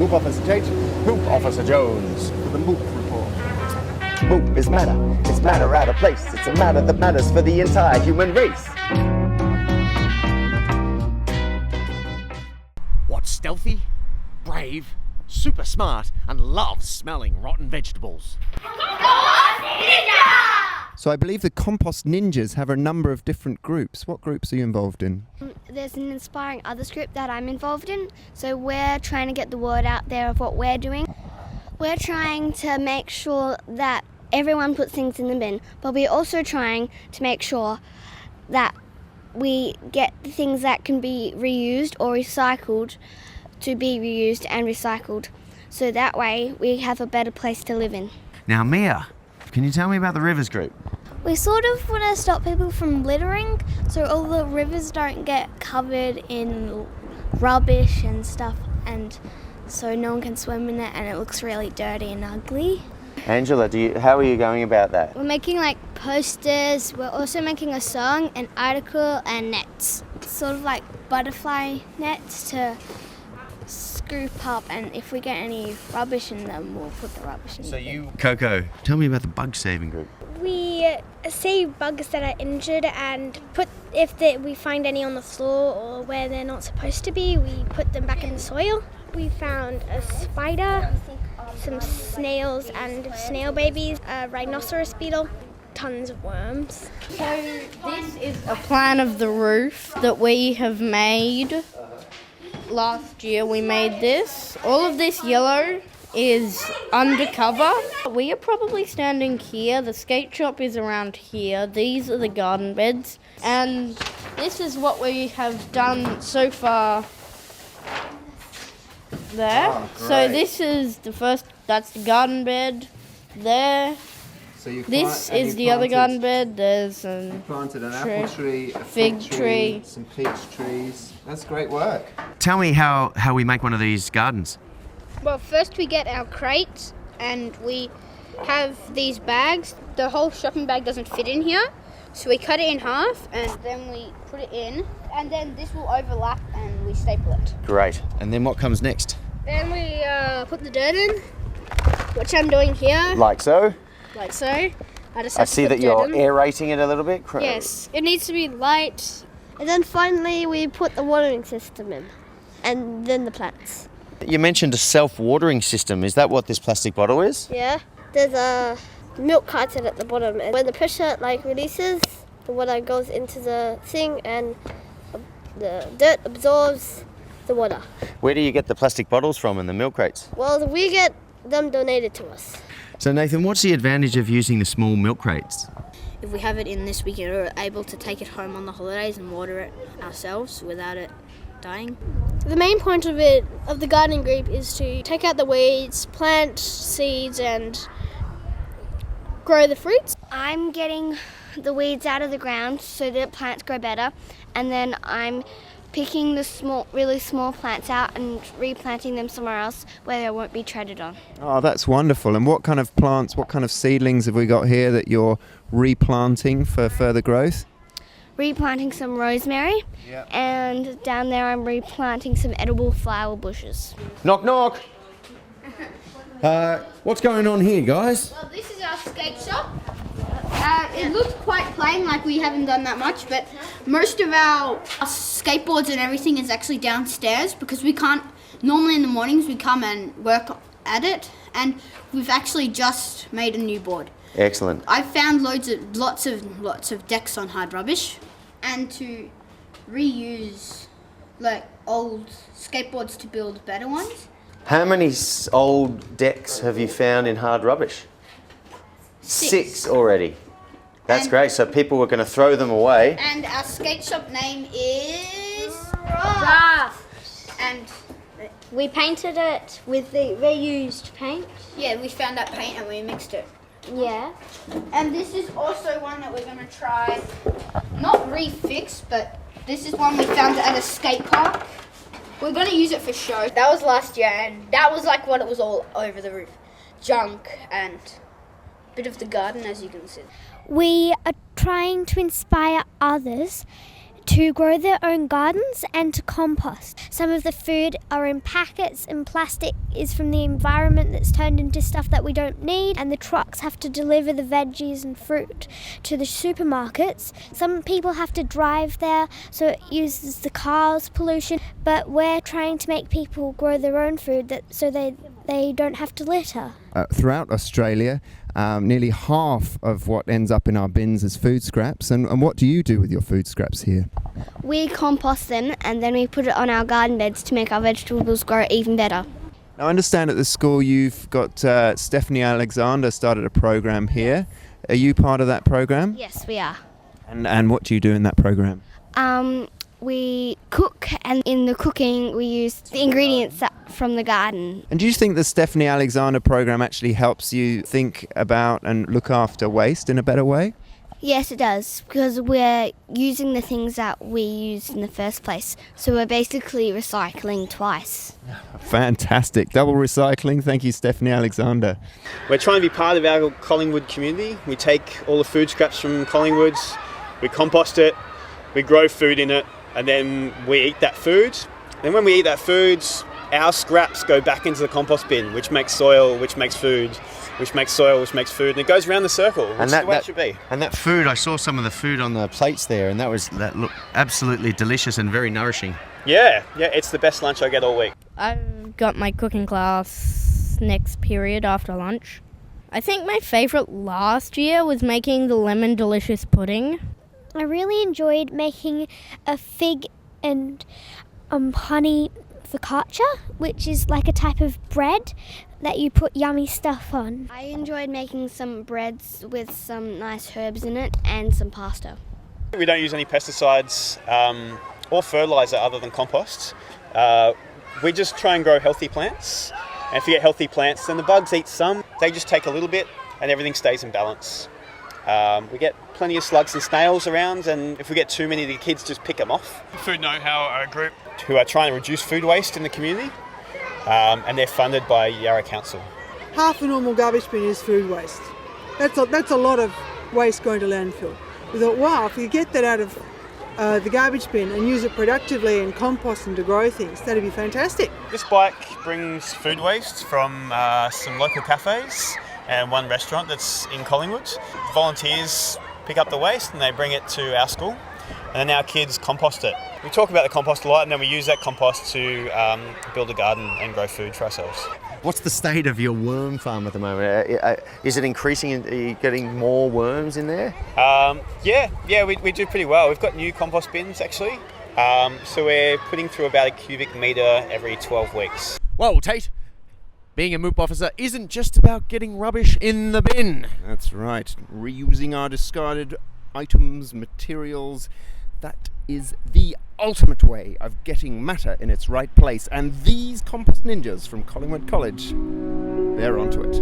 Move Officer Tate. Poop Officer Jones. For the Moop Report. Moop is matter. It's matter out of place. It's a matter that matters for the entire human race. What's stealthy, brave, super smart, and loves smelling rotten vegetables? So I believe the Compost Ninjas have a number of different groups. What groups are you involved in? There's an Inspiring Others group that I'm involved in, so we're trying to get the word out there of what we're doing. We're trying to make sure that everyone puts things in the bin, but we're also trying to make sure that we get the things that can be reused or recycled to be reused and recycled, so that way we have a better place to live in. Now, Mia, can you tell me about the Rivers group? We sort of want to stop people from littering, so all the rivers don't get covered in rubbish and stuff, and so no one can swim in it and it looks really dirty and ugly. Angela, how are you going about that? We're making like posters, we're also making a song, an article and nets. Sort of like butterfly nets to scoop up, and if we get any rubbish in them, we'll put the rubbish in them. Coco, tell me about the bug saving group. We save bugs that are injured and we find any on the floor or where they're not supposed to be, we put them back in the soil. We found a spider, some snails and snail babies, a rhinoceros beetle, tons of worms. So this is a plan of the roof that we have made. Last year we made this. All of this yellow is undercover. We are probably standing here. The skate shop is around here. These are the garden beds. And this is what we have done so far there. Oh, so this is the first, that's the garden bed there. So you This is the other garden bed. There's some planted an apple tree, a fig tree, some peach trees. That's great work. Tell me how we make one of these gardens. Well, first we get our crates and we have these bags. The whole shopping bag doesn't fit in here, so we cut it in half and then we put it in, and then this will overlap and we staple it. Great. And then what comes next? Then we put the dirt in, which I'm doing here, Like so. like so. I See that you're aerating it a little bit. Yes, it needs to be light. And then finally we put the watering system in, and then the plants. You mentioned a self-watering system. Is that what this plastic bottle is? Yeah, there's a milk carton at the bottom, and when the pressure releases, the water goes into the thing and the dirt absorbs the water. Where do you get the plastic bottles from and the milk crates? Well, we get them donated to us. So Nathan, what's the advantage of using the small milk crates? If we have it in this, we are able to take it home on the holidays and water it ourselves without it dying. The main point of the gardening group is to take out the weeds, plant seeds and grow the fruits. I'm getting the weeds out of the ground so that plants grow better, and then I'm picking the really small plants out and replanting them somewhere else where they won't be treaded on. Oh, that's wonderful. And what kind of plants, what kind of seedlings have we got here that you're replanting for further growth? Replanting some rosemary, and down there I'm replanting some edible flower bushes. Knock, knock. What's going on here, guys? Well, this is our skate shop. It looks quite plain, like we haven't done that much, but most of our skateboards and everything is actually downstairs because we can't. Normally in the mornings we come and work at it, and we've actually just made a new board. Excellent. I found lots of decks on hard rubbish, and to reuse old skateboards to build better ones. How many old decks have you found in hard rubbish? 6 already. That's great. So people were going to throw them away. And our skate shop name is Raft. And We painted it with the reused paint. yeah, we found that paint and we mixed it. Yeah. And this is also one that we're going to try, not refix, but this is one we found at a skate park. We're going to use it for show. That was last year, and that was what it was all over the roof. Junk and a bit of the garden, as you can see. We are trying to inspire others to grow their own gardens and to compost. Some of the food are in packets, and plastic is from the environment that's turned into stuff that we don't need, and the trucks have to deliver the veggies and fruit to the supermarkets. Some people have to drive there, so it uses the car's pollution, but we're trying to make people grow their own food so they don't have to litter. Throughout Australia, nearly half of what ends up in our bins is food scraps. And what do you do with your food scraps here? We compost them and then we put it on our garden beds to make our vegetables grow even better. Now, I understand at the school you've got Stephanie Alexander started a program here. Are you part of that program? Yes, we are. And what do you do in that program? We cook, and in the cooking we use the ingredients from the garden. And do you think the Stephanie Alexander program actually helps you think about and look after waste in a better way? Yes, it does, because we're using the things that we used in the first place. So we're basically recycling twice. Fantastic. Double recycling. Thank you, Stephanie Alexander. We're trying to be part of our Collingwood community. We take all the food scraps from Collingwood, we compost it, we grow food in it, and then we eat that food. Then when we eat that food, our scraps go back into the compost bin, which makes soil, which makes food, which makes soil, which makes food, and it goes around the circle, which is the way it should be. And that food, I saw some of the food on the plates there, and that looked absolutely delicious and very nourishing. Yeah, it's the best lunch I get all week. I've got my cooking class next period after lunch. I think my favourite last year was making the lemon delicious pudding. I really enjoyed making a fig and honey focaccia, which is like a type of bread that you put yummy stuff on. I enjoyed making some breads with some nice herbs in it and some pasta. We don't use any pesticides or fertiliser other than compost. We just try and grow healthy plants. And if you get healthy plants, then the bugs eat some. They just take a little bit and everything stays in balance. We get plenty of slugs and snails around, and if we get too many, the kids just pick them off. Food Know-How are a group who are trying to reduce food waste in the community, and they're funded by Yarra Council. Half a normal garbage bin is food waste. That's a lot of waste going to landfill. We thought, wow, if we get that out of the garbage bin and use it productively and compost and to grow things, that'd be fantastic. This bike brings food waste from some local cafes and one restaurant that's in Collingwood. Volunteers pick up the waste and they bring it to our school, and then our kids compost it. We talk about the compost a lot, and then we use that compost to build a garden and grow food for ourselves. What's the state of your worm farm at the moment? Is it increasing? Are you getting more worms in there? Yeah, we do pretty well. We've got new compost bins actually, so we're putting through about a cubic metre every 12 weeks. Whoa, Tate! Being a MOOP officer isn't just about getting rubbish in the bin. That's right. Reusing our discarded items, materials. That is the ultimate way of getting matter in its right place. And these Compost Ninjas from Collingwood College, they're onto it.